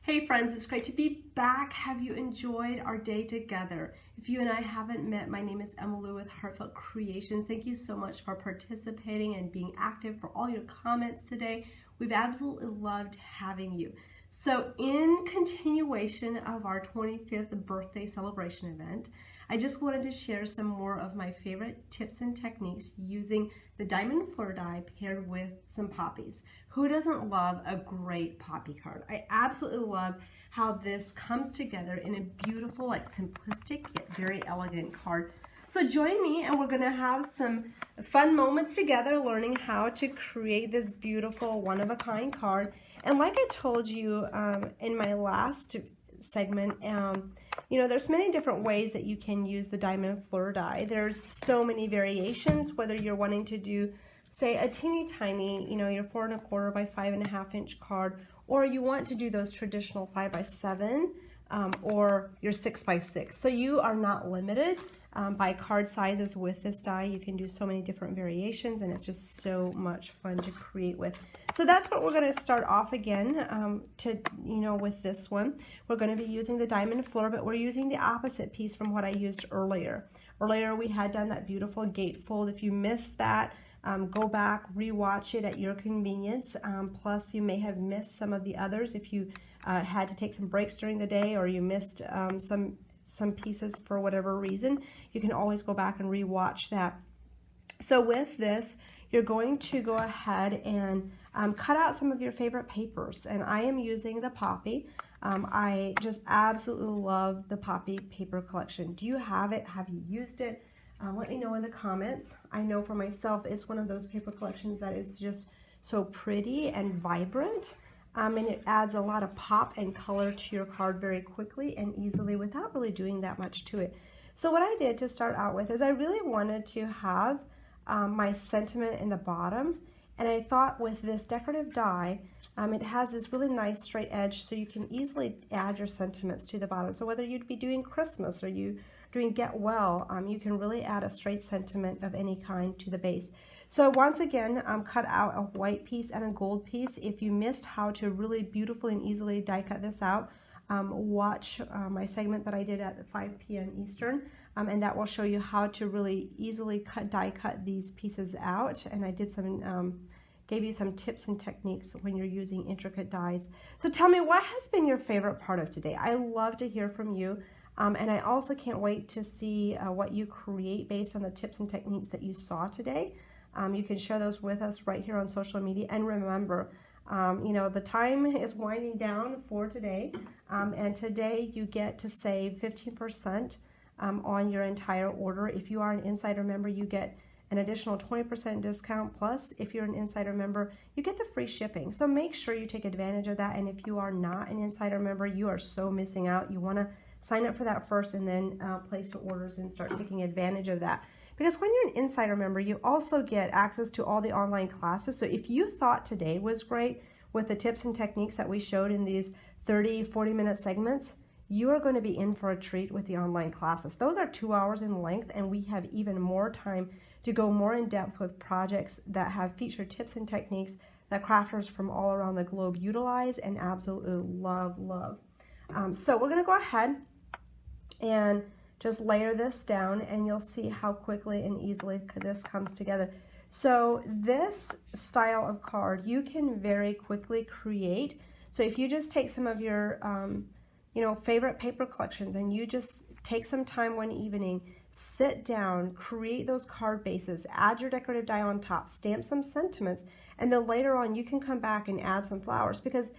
Hey friends, it's great to be back. Have you enjoyed our day together? If you and I haven't met, my name is Emily with Heartfelt Creations. Thank you so much for participating and being active, for all your comments today. We've absolutely loved having you. So in continuation of our 25th birthday celebration event, I just wanted to share some more of my favorite tips and techniques using the Diamond Fleur Die paired with some poppies. Who doesn't love a great poppy card? I absolutely love how this comes together in a beautiful, simplistic yet very elegant card. So join me and we're going to have some fun moments together learning how to create this beautiful one-of-a-kind card. And like I told you in my last segment, there's many different ways that you can use the Diamond Fleur Die. There's so many variations, whether you're wanting to do, say, a teeny tiny, your 4 1/4 by 5 1/2 inch card, or you want to do those traditional 5 by 7 or your 6 by 6. So you are not limited by card sizes with this die. You can do so many different variations, and it's just so much fun to create with. So that's what we're going to start off again with this one. We're going to be using the Diamond Fleur, but we're using the opposite piece from what I used earlier. Earlier we had done that beautiful gatefold. If you missed that, go back, rewatch it at your convenience. Plus you may have missed some of the others if you had to take some breaks during the day, or you missed some pieces for whatever reason. You can always go back and rewatch that. So with this, you're going to go ahead and cut out some of your favorite papers, and I am using the Poppy. I just absolutely love the Poppy paper collection. Do you have it? Have you used it? Let me know in the comments. I know for myself, it's one of those paper collections that is just so pretty and vibrant, and it adds a lot of pop and color to your card very quickly and easily without really doing that much to it. So what I did to start out with is I really wanted to have my sentiment in the bottom, and I thought with this decorative die, it has this really nice straight edge, so you can easily add your sentiments to the bottom. So whether you'd be doing Christmas or you doing Get Well, you can really add a straight sentiment of any kind to the base. So once again, cut out a white piece and a gold piece. If you missed how to really beautifully and easily die cut this out, watch my segment that I did at 5 p.m. Eastern, and that will show you how to really easily die cut these pieces out. And I did gave you some tips and techniques when you're using intricate dies. So tell me, what has been your favorite part of today? I love to hear from you. And I also can't wait to see what you create based on the tips and techniques that you saw today. You can share those with us right here on social media. And remember, the time is winding down for today. And today you get to save 15% on your entire order. If you are an Insider member, you get an additional 20% discount. Plus, if you're an Insider member, you get the free shipping. So make sure you take advantage of that. And if you are not an Insider member, you are so missing out. You want to sign up for that first and then place your orders and start taking advantage of that. Because when you're an Insider member, you also get access to all the online classes. So if you thought today was great with the tips and techniques that we showed in these 30, 40-minute segments, you are going to be in for a treat with the online classes. Those are 2 hours in length, and we have even more time to go more in depth with projects that have featured tips and techniques that crafters from all around the globe utilize and absolutely love. So we're going to go ahead and just layer this down, and you'll see how quickly and easily this comes together. So this style of card you can very quickly create. So if you just take some of your favorite paper collections and you just take some time one evening, sit down, create those card bases, add your decorative die on top, stamp some sentiments, and then later on you can come back and add some flowers, because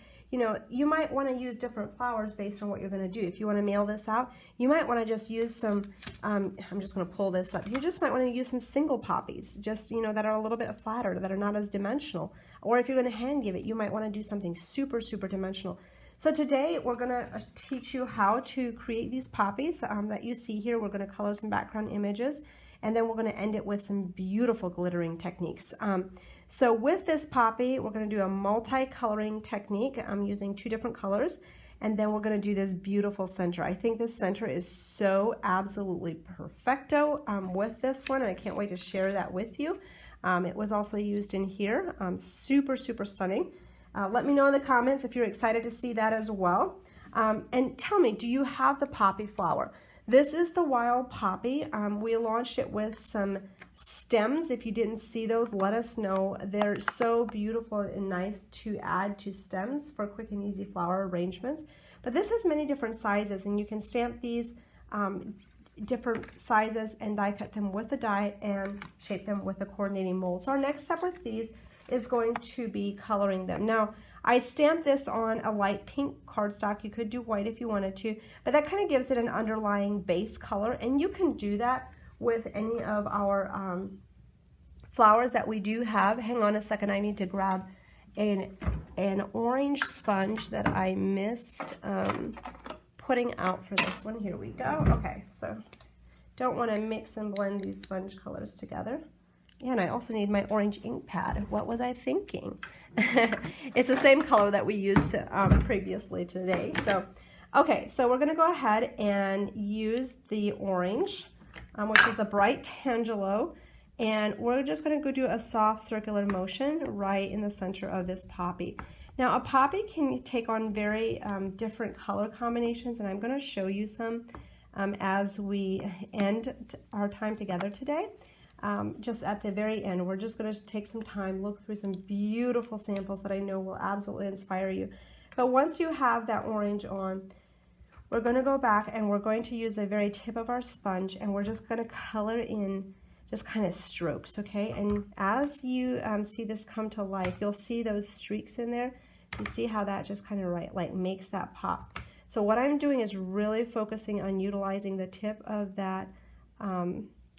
you might want to use different flowers based on what you're going to do. If you want to mail this out, you might want to just use some, I'm just going to pull this up. You just might want to use some single poppies, just, that are a little bit flatter, that are not as dimensional. Or if you're going to hand give it, you might want to do something super, super dimensional. So today we're going to teach you how to create these poppies that you see here. We're going to color some background images, and then we're going to end it with some beautiful glittering techniques. So with this poppy, we're going to do a multi-coloring technique. I'm using 2 different colors, and then we're going to do this beautiful center. I think this center is so absolutely perfecto with this one, and I can't wait to share that with you. It was also used in here. Super, super stunning. Let me know in the comments if you're excited to see that as well. And tell me, do you have the poppy flower? This is the Wild Poppy. We launched it with some stems. If you didn't see those, let us know. They're so beautiful and nice to add to stems for quick and easy flower arrangements. But this has many different sizes, and you can stamp these different sizes and die cut them with a die and shape them with a coordinating mold. So our next step with these is going to be coloring them. Now, I stamped this on a light pink cardstock. You could do white if you wanted to, but that kind of gives it an underlying base color, and you can do that with any of our flowers that we do have. Hang on a second, I need to grab an orange sponge that I missed putting out for this one. Here we go. Okay, so don't want to mix and blend these sponge colors together. Yeah, and I also need my orange ink pad. What was I thinking? It's the same color that we used previously today. So, okay, so we're going to go ahead and use the orange, which is the bright Tangelo, and we're just going to go do a soft circular motion right in the center of this poppy. Now, a poppy can take on very different color combinations, and I'm going to show you some as we end our time together today. Just at the very end, we're just going to take some time, look through some beautiful samples that I know will absolutely inspire you. But once you have that orange on, we're going to go back and we're going to use the very tip of our sponge, and we're just going to color in just kind of strokes, okay? And as you see this come to life, you'll see those streaks in there. You see how that just kind of like makes that pop. So what I'm doing is really focusing on utilizing the tip of that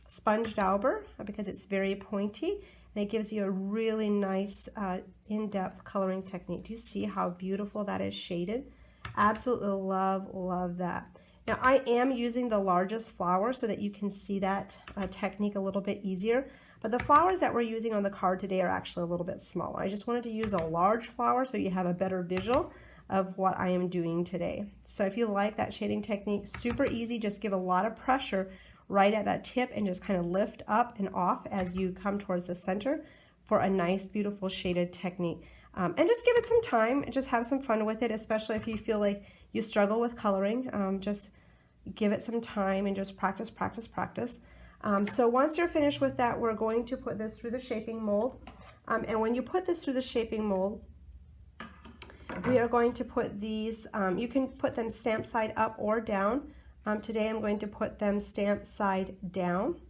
sponge dauber because it's very pointy, and it gives you a really nice in-depth coloring technique. Do you see how beautiful that is shaded? Absolutely love that. Now I am using the largest flower so that you can see that technique a little bit easier, but the flowers that we're using on the card today are actually a little bit smaller. I just wanted to use a large flower so you have a better visual of what I am doing today. So if you like that shading technique, super easy, just give a lot of pressure right at that tip and just kind of lift up and off as you come towards the center for a nice, beautiful shaded technique. And just give it some time and just have some fun with it, especially if you feel like you struggle with coloring. Just give it some time and just practice. So once you're finished with that, we're going to put this through the shaping mold. And when you put this through the shaping mold, we are going to put these, you can put them stamp side up or down. Today I'm going to put them stamp side down.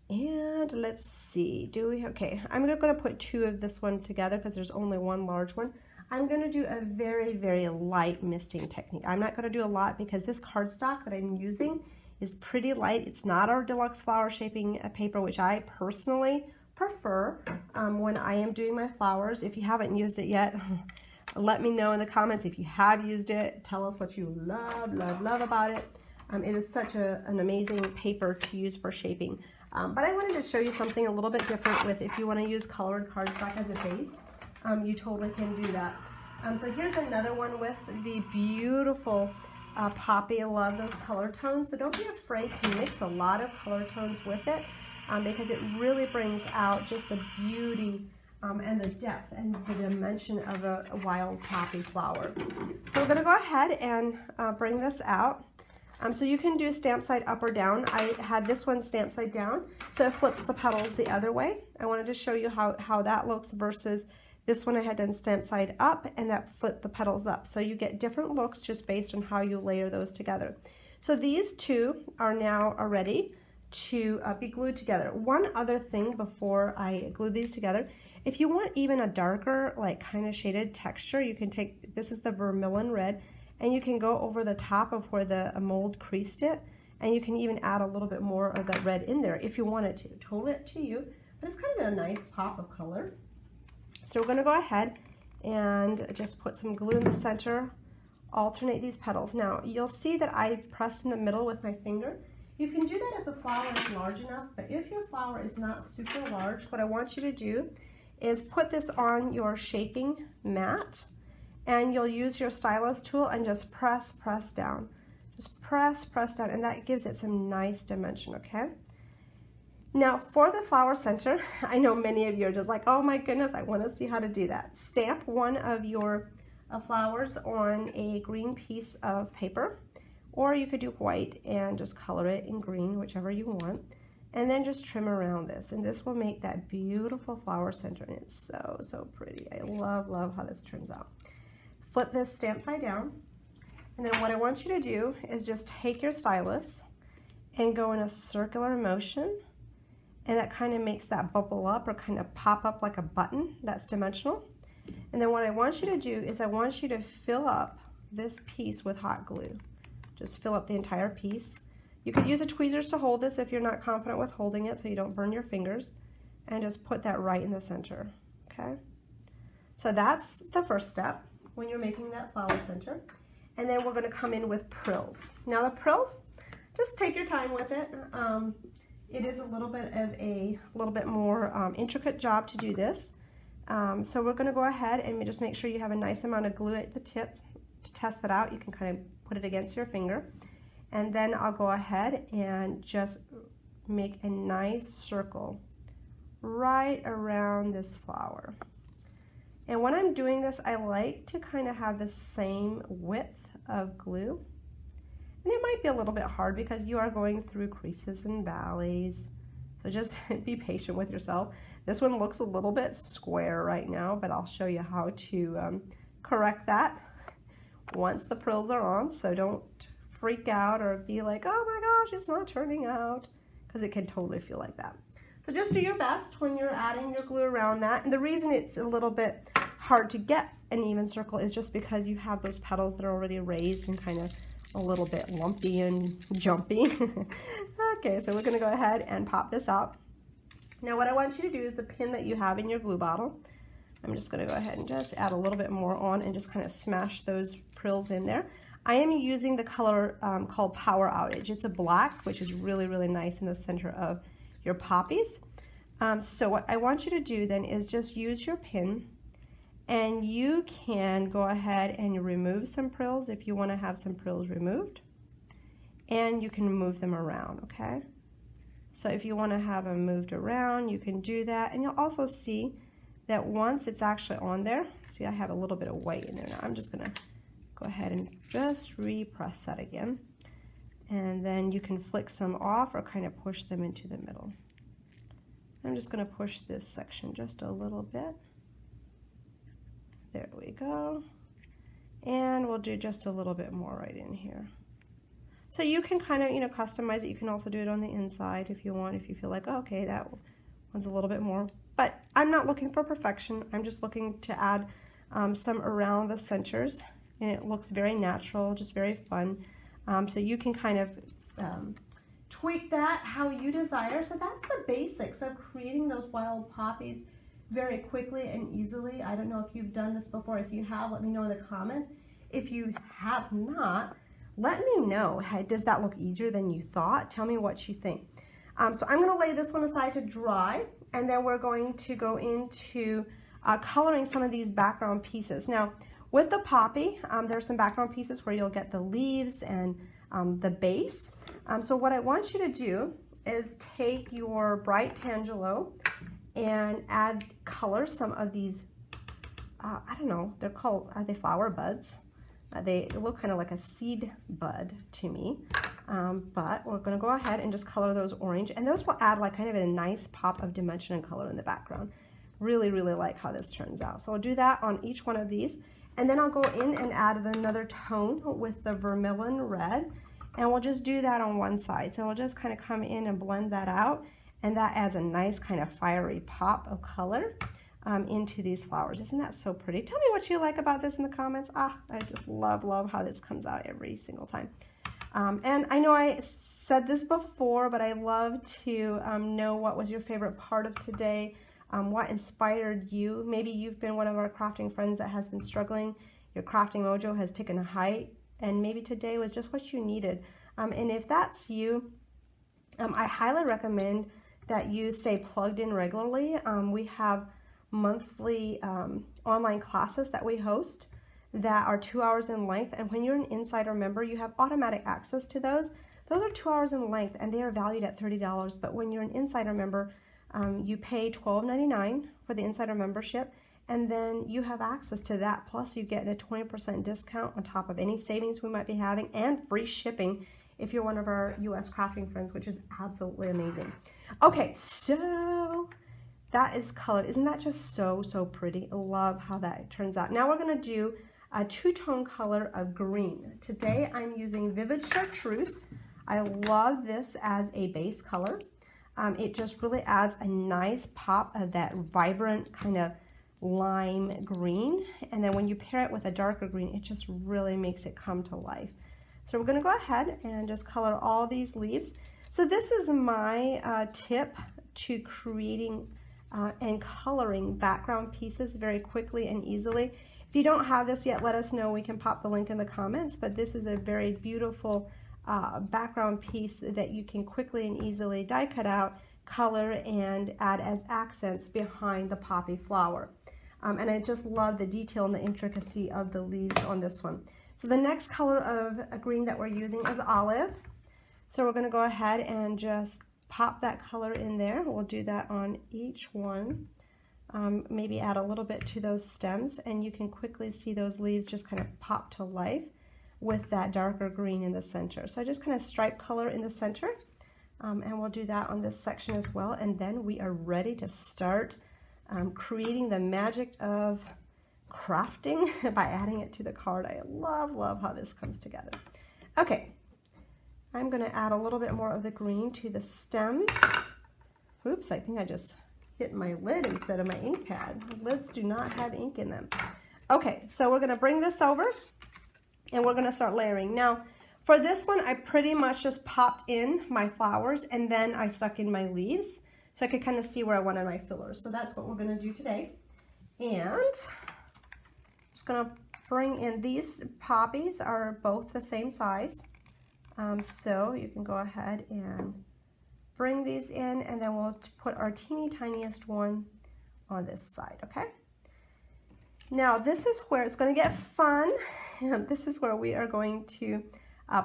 And let's see, okay, I'm going to put two of this one together because there's only one large one. I'm going to do a very light misting technique. I'm not going to do a lot because this cardstock that I'm using is pretty light. It's not our deluxe flower shaping paper, which I personally prefer when I am doing my flowers. If you haven't used it yet, let me know in the comments. If you have used it, tell us what you love about it. It is such an amazing paper to use for shaping. But I wanted to show you something a little bit different with if you want to use colored cardstock as a base. You totally can do that. So here's another one with the beautiful poppy. I love those color tones. So don't be afraid to mix a lot of color tones with it because it really brings out just the beauty and the depth and the dimension of a wild poppy flower. So we're going to go ahead and bring this out. So you can do stamp side up or down. I had this one stamp side down, so it flips the petals the other way. I wanted to show you how that looks versus this one I had done stamp side up, and that flipped the petals up. So you get different looks just based on how you layer those together. So these two are now ready to be glued together. One other thing before I glue these together, if you want even a darker, like kind of shaded texture, you can take, this is the vermilion red, and you can go over the top of where the mold creased it, and you can even add a little bit more of that red in there if you wanted to. Totally up to you, but it's kind of a nice pop of color. So we're going to go ahead and just put some glue in the center, alternate these petals. Now you'll see that I pressed in the middle with my finger. You can do that if the flower is large enough, but if your flower is not super large, what I want you to do is put this on your shaping mat, and you'll use your stylus tool and just press down. Just press down, and that gives it some nice dimension, okay? Now for the flower center, I know many of you are just like, oh my goodness, I want to see how to do that. Stamp one of your flowers on a green piece of paper, or you could do white and just color it in green, whichever you want, and then just trim around this, and this will make that beautiful flower center, and it's so, so pretty. I love how this turns out. Flip this stamp side down, and then what I want you to do is just take your stylus and go in a circular motion, and that kind of makes that bubble up or kind of pop up like a button that's dimensional. And then what I want you to do is I want you to fill up this piece with hot glue. Just fill up the entire piece. You could use the tweezers to hold this if you're not confident with holding it so you don't burn your fingers, and just put that right in the center, okay? So that's the first step when you're making that flower center. And then we're gonna come in with prills. Now the prills, just take your time with it. It is a little bit more intricate job to do this. So we're going to go ahead and just make sure you have a nice amount of glue at the tip to test that out. You can kind of put it against your finger. And then I'll go ahead and just make a nice circle right around this flower. And when I'm doing this, I like to kind of have the same width of glue. And it might be a little bit hard because you are going through creases and valleys. So just be patient with yourself. This one looks a little bit square right now, but I'll show you how to correct that once the prills are on. So don't freak out or be like, oh my gosh, it's not turning out, because it can totally feel like that. So just do your best when you're adding your glue around that. And the reason it's a little bit hard to get an even circle is just because you have those petals that are already raised and kind of a little bit lumpy and jumpy. Okay, so we're going to go ahead and pop this out. Now what I want you to do is the pin that you have in your glue bottle, I'm just going to go ahead and just add a little bit more on and just kind of smash those prills in there. I am using the color called Power Outage. It's a black, which is really, really nice in the center of your poppies. So what I want you to do then is just use your pin, and you can go ahead and remove some prills if you want to have some prills removed, and you can move them around, okay? So if you want to have them moved around, you can do that. And you'll also see that once it's actually on there, see I have a little bit of white in there now. I'm just going to go ahead and just repress that again. And then you can flick some off or kind of push them into the middle. I'm just going to push this section just a little bit. There we go. And we'll do just a little bit more right in here. So you can kind of, customize it. You can also do it on the inside if you want, if you feel like, oh, okay, that one's a little bit more. But I'm not looking for perfection. I'm just looking to add some around the centers. And it looks very natural, just very fun. So you can kind of tweak that how you desire. So that's the basics of creating those wild poppies very quickly and easily. I don't know if you've done this before. If you have, let me know in the comments. If you have not, let me know. Hey, does that look easier than you thought? Tell me what you think. So I'm going to lay this one aside to dry, and then we're going to go into coloring some of these background pieces. Now, with the poppy, there are some background pieces where you'll get the leaves and the base. So what I want you to do is take your bright Tangelo and color some of these, I don't know, are they flower buds? They look kind of like a seed bud to me, but we're going to go ahead and just color those orange, and those will add like kind of a nice pop of dimension and color in the background. Really, really like how this turns out. So I'll do that on each one of these, and then I'll go in and add another tone with the vermilion red, and we'll just do that on one side. So we'll just kind of come in and blend that out, and that adds a nice kind of fiery pop of color into these flowers. Isn't that so pretty? Tell me what you like about this in the comments. I just love how this comes out every single time. And I know I said this before, but I love to know what was your favorite part of today, what inspired you. Maybe you've been one of our crafting friends that has been struggling. Your crafting mojo has taken a height, and maybe today was just what you needed. And if that's you, I highly recommend that you stay plugged in regularly. We have monthly online classes that we host that are 2 hours in length, and when you're an insider member, you have automatic access to those. Those are 2 hours in length, and they are valued at $30. But when you're an insider member, you pay $12.99 for the insider membership, and then you have access to that. Plus, you get a 20% discount on top of any savings we might be having, and free shipping if you're one of our US crafting friends, which is absolutely amazing. Okay, so that is colored. Isn't that just so, so pretty? I love how that turns out. Now we're gonna do a two-tone color of green. Today I'm using Vivid Chartreuse. I love this as a base color. It just really adds a nice pop of that vibrant kind of lime green. And then when you pair it with a darker green, it just really makes it come to life. So we're gonna go ahead and just color all these leaves. So this is my tip to creating and coloring background pieces very quickly and easily. If you don't have this yet, let us know. We can pop the link in the comments, but this is a very beautiful background piece that you can quickly and easily die cut out, color, and add as accents behind the poppy flower. And I just love the detail and the intricacy of the leaves on this one. So the next color of green that we're using is olive. So we're going to go ahead and just pop that color in there. We'll do that on each one. Maybe add a little bit to those stems, and you can quickly see those leaves just kind of pop to life with that darker green in the center. So I just kind of stripe color in the center, and we'll do that on this section as well. And then we are ready to start creating the magic of crafting by adding it to the card. I love how this comes together. Okay, I'm going to add a little bit more of the green to the stems. Oops, I think I just hit my lid instead of my ink pad. Lids do not have ink in them. Okay, so we're going to bring this over and we're going to start layering. Now, for this one, I pretty much just popped in my flowers and then I stuck in my leaves so I could kind of see where I wanted my fillers. So that's what we're going to do today. And just going to bring in, these poppies are both the same size. So you can go ahead and bring these in, and then we'll put our teeny tiniest one on this side, okay? Now this is where it's going to get fun. This is where we are going to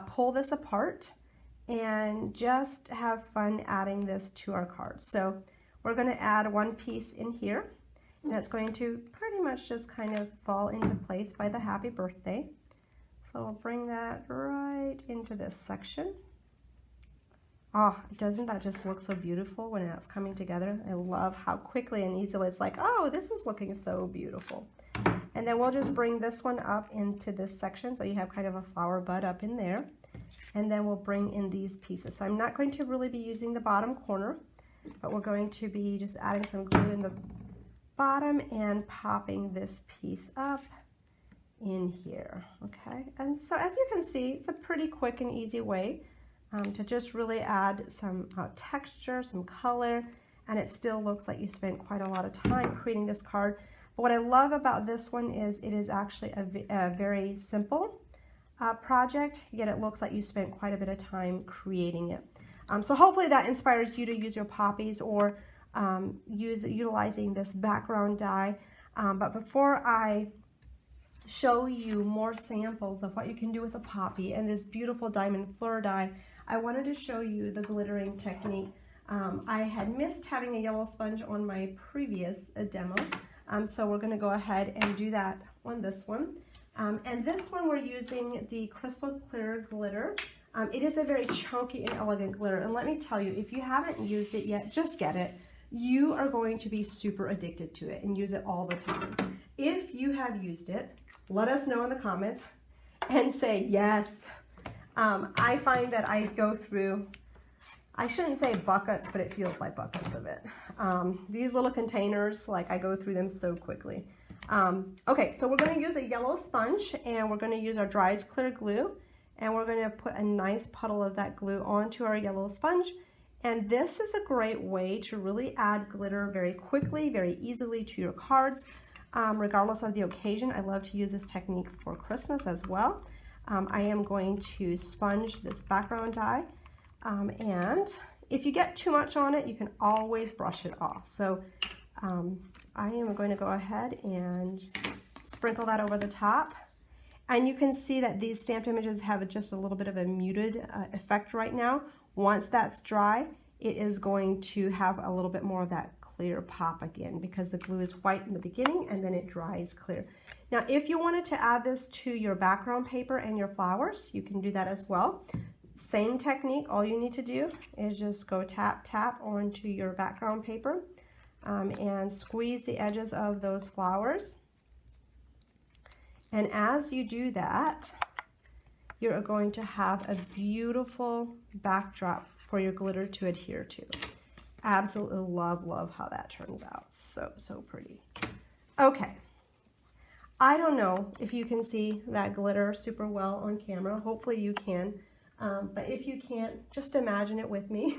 pull this apart and just have fun adding this to our card. So we're going to add one piece in here, and it's going to pretty much just kind of fall into place by the happy birthday. So we'll bring that right into this section. Oh, doesn't that just look so beautiful when that's coming together? I love how quickly and easily it's like, oh, this is looking so beautiful. And then we'll just bring this one up into this section, so you have kind of a flower bud up in there. And then we'll bring in these pieces. So I'm not going to really be using the bottom corner, but we're going to be just adding some glue in the bottom and popping this piece up in here, okay? And so as you can see, it's a pretty quick and easy way to just really add some texture, some color, and it still looks like you spent quite a lot of time creating this card. But what I love about this one is it is actually a very simple project, yet it looks like you spent quite a bit of time creating it. So hopefully that inspires you to use your poppies or utilizing this background die. But before I show you more samples of what you can do with a poppy and this beautiful Diamond Fleur Die, I wanted to show you the glittering technique. I had missed having a yellow sponge on my previous demo, so we're going to go ahead and do that on this one. And this one we're using the crystal clear glitter. It is a very chunky and elegant glitter, and let me tell you, if you haven't used it yet, just get it. You are going to be super addicted to it and use it all the time. If you have used it, let us know in the comments and say yes. I find that I go through, I shouldn't say buckets, but it feels like buckets of it. These little containers, like I go through them so quickly. Okay, so we're going to use a yellow sponge, and we're going to use our dries clear glue, and we're going to put a nice puddle of that glue onto our yellow sponge. And this is a great way to really add glitter very quickly, very easily to your cards, regardless of the occasion. I love to use this technique for Christmas as well. I am going to sponge this background die, and if you get too much on it, you can always brush it off. So I am going to go ahead and sprinkle that over the top. And you can see that these stamped images have just a little bit of a muted effect right now. Once that's dry, it is going to have a little bit more of that clear pop again, because the glue is white in the beginning and then it dries clear. Now, if you wanted to add this to your background paper and your flowers, you can do that as well. Same technique. All you need to do is just go tap, tap onto your background paper and squeeze the edges of those flowers. And as you do that, you're going to have a beautiful backdrop for your glitter to adhere to. Absolutely love how that turns out. So pretty. Okay. I don't know if you can see that glitter super well on camera. Hopefully you can. But if you can't, just imagine it with me.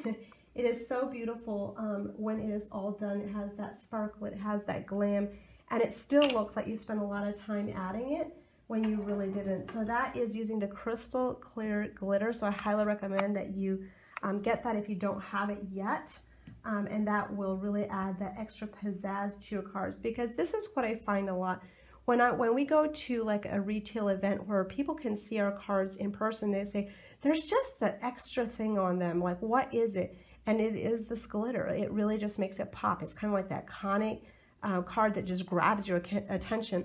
It is so beautiful when it is all done. It has that sparkle, it has that glam, and it still looks like you spent a lot of time adding it when you really didn't. So that is using the crystal clear glitter. So I highly recommend that you get that if you don't have it yet. And that will really add that extra pizzazz to your cards, because this is what I find a lot. When we go to like a retail event where people can see our cards in person, they say, there's just that extra thing on them. Like, what is it? And it is this glitter. It really just makes it pop. It's kind of like that iconic card that just grabs your attention.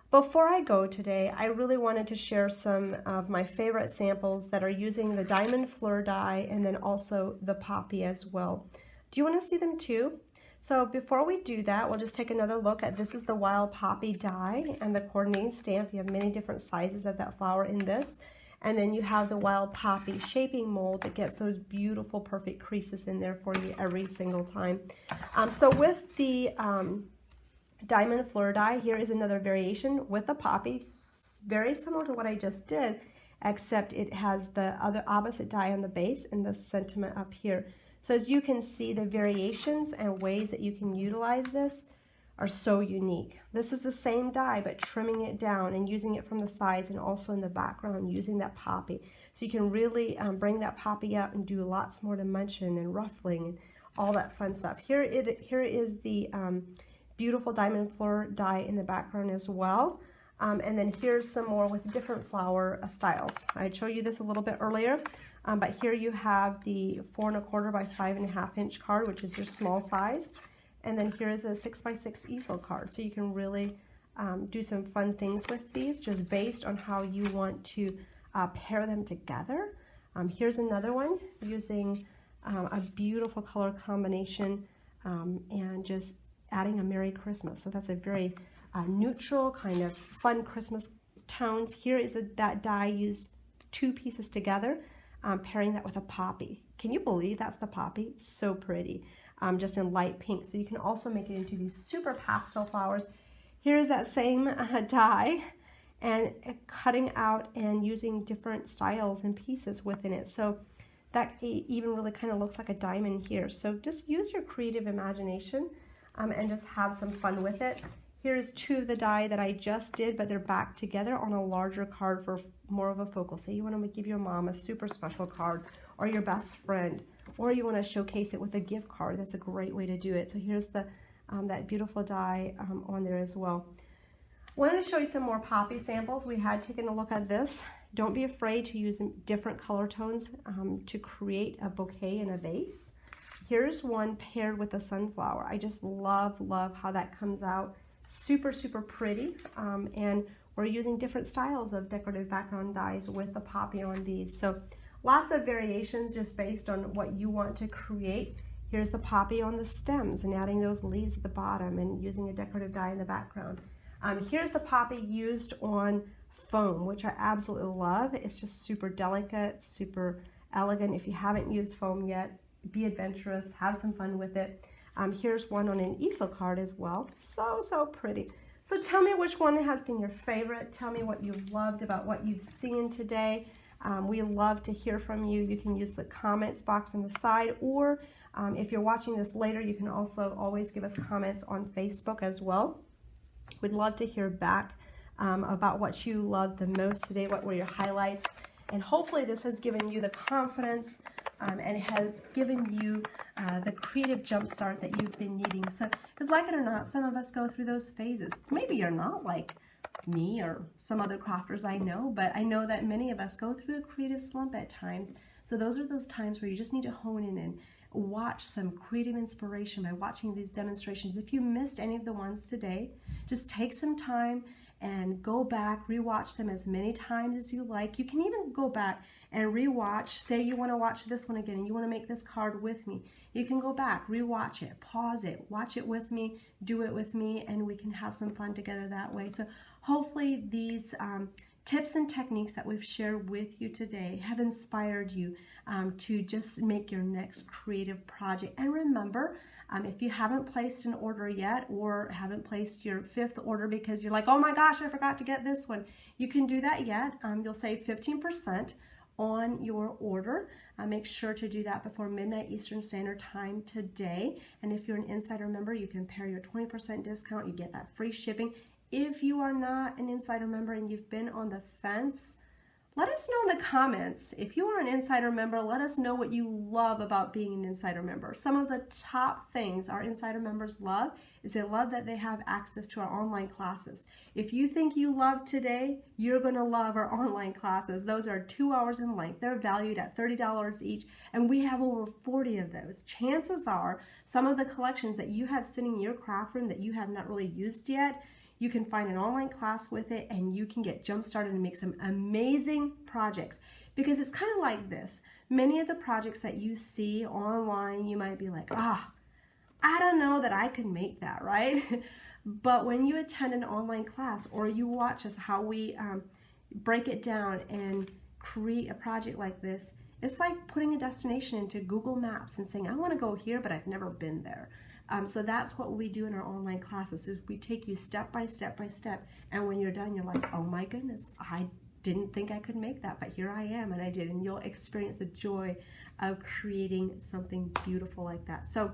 Before I go today, I really wanted to share some of my favorite samples that are using the Diamond Fleur Die and then also the poppy as well. Do you want to see them too? So before we do that, we'll just take another look at, this is the Wild Poppy die and the coordinating stamp. You have many different sizes of that flower in this. And then you have the Wild Poppy shaping mold that gets those beautiful, perfect creases in there for you every single time. So with the Diamond Fleur Die, here is another variation with the poppy, very similar to what I just did, except it has the other opposite die on the base and the sentiment up here. So as you can see, the variations and ways that you can utilize this are so unique. This is the same die, but trimming it down and using it from the sides and also in the background using that poppy. So you can really bring that poppy out and do lots more dimension and ruffling and all that fun stuff. Here is the beautiful Diamond Fleur die in the background as well. And then here's some more with different flower styles. I showed you this a little bit earlier, but here you have the 4 1/4 by 5 1/2 inch card, which is your small size. And then here is a 6 by 6 easel card. So you can really do some fun things with these just based on how you want to pair them together. Here's another one using a beautiful color combination and just adding a Merry Christmas. So that's a very neutral kind of fun Christmas tones. Here is that die used 2 pieces together, pairing that with a poppy. Can you believe that's the poppy? So pretty. Just in light pink. So you can also make it into these super pastel flowers. Here is that same die and cutting out and using different styles and pieces within it. So that even really kind of looks like a diamond here. So just use your creative imagination and just have some fun with it. Here's 2 of the die that I just did, but they're back together on a larger card for more of a focal. Say you want to give your mom a super special card or your best friend, or you want to showcase it with a gift card. That's a great way to do it. So here's the that beautiful die on there as well. Wanted to show you some more poppy samples. We had taken a look at this. Don't be afraid to use different color tones to create a bouquet in a vase. Here's one paired with a sunflower. I just love how that comes out. Super pretty. And we're using different styles of decorative background dies with the poppy on these. So lots of variations just based on what you want to create. Here's the poppy on the stems and adding those leaves at the bottom and using a decorative die in the background. Here's the poppy used on foam, which I absolutely love. It's just super delicate, super elegant. If you haven't used foam yet, be adventurous, have some fun with it. Here's one on an easel card as well. So pretty. So tell me which one has been your favorite. Tell me what you've loved about what you've seen today. We love to hear from you. You can use the comments box on the side, or if you're watching this later, you can also always give us comments on Facebook as well. We'd love to hear back about what you loved the most today. What were your highlights? And hopefully this has given you the confidence and has given you the creative jumpstart that you've been needing. So, because like it or not, some of us go through those phases. Maybe you're not like me or some other crafters I know, but I know that many of us go through a creative slump at times. So those are those times where you just need to hone in and watch some creative inspiration by watching these demonstrations. If you missed any of the ones today, just take some time and go back, rewatch them as many times as you like. You can even go back and rewatch. Say you want to watch this one again and you want to make this card with me. You can go back, rewatch it, pause it, watch it with me, do it with me, and we can have some fun together that way. So hopefully these tips and techniques that we've shared with you today have inspired you to just make your next creative project. And remember, if you haven't placed an order yet or haven't placed your 5th order because you're like, oh my gosh, I forgot to get this one, you can do that yet. You'll save 15% on your order. Make sure to do that before midnight Eastern Standard Time today. And if you're an Insider member, you can pair your 20% discount. You get that free shipping. If you are not an Insider member and you've been on the fence, let us know in the comments. If you are an Insider member, let us know what you love about being an Insider member. Some of the top things our Insider members love is they love that they have access to our online classes. If you think you love today, you're going to love our online classes. Those are 2 hours in length. They're valued at $30 each, and we have over 40 of those. Chances are some of the collections that you have sitting in your craft room that you have not really used yet, you can find an online class with it and you can get jump started and make some amazing projects. Because it's kind of like this. Many of the projects that you see online, you might be like, I don't know that I could make that, right? But when you attend an online class or you watch us how we break it down and create a project like this, it's like putting a destination into Google Maps and saying, I want to go here, but I've never been there. So that's what we do in our online classes, is we take you step by step by step. And when you're done, you're like, oh my goodness, I didn't think I could make that, but here I am, and I did. And you'll experience the joy of creating something beautiful like that. So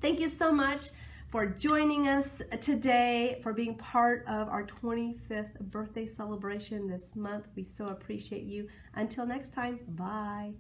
thank you so much for joining us today, for being part of our 25th birthday celebration this month. We so appreciate you. Until next time, bye.